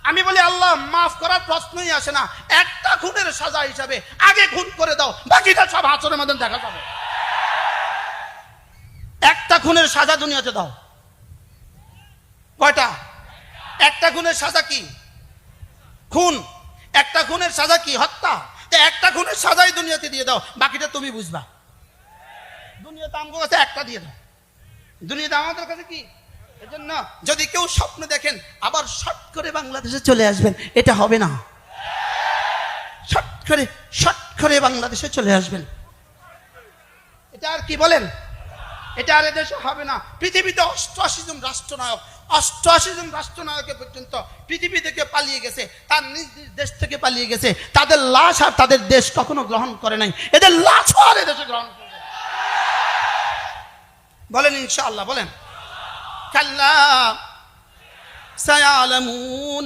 আমি বলি আল্লাহ মাফ করার প্রশ্নই আসে না, একটা খুনের সাজা হিসাবে আগে খুন করে দাও, বাকিটা সব হাসরের মধ্যে দেখা যাবে। একটা খুনের সাজা দুনিয়াতে দাও। কয়টা? একটা খুনের সাজা কি? খুন। একটা খুনের সাজা কি? হত্যা। একটা খুনের সাজাই দুনিয়াতে দিয়ে দাও, বাকিটা তুমি বুঝবা। দুনিয়াতে আমার কাছে একটা দিয়ে দাও, দুনিয়াতে আমাদের কাছে কি? এজন্য যদি কেউ স্বপ্ন দেখেন আবার শর্ট করে বাংলাদেশে চলে আসবেন, এটা হবে না। শর্ট করে বাংলাদেশে চলে আসবেন, এটা আর কি বলেন? এটা আর এদেশে হবে না। পৃথিবীতে 88 জন রাষ্ট্রনায়ক, 88 জন রাষ্ট্রনায়কে পর্যন্ত পৃথিবী থেকে পালিয়ে গেছে, তার নিজ নিজ দেশ থেকে পালিয়ে গেছে। তাদের লাশ আর তাদের দেশ কখনো গ্রহণ করে নাই, এদের লাশ আর এদেশে গ্রহণ করবে। বলেন ইনশাআল্লাহ, বলেন। কাল্লা সায়ালামুন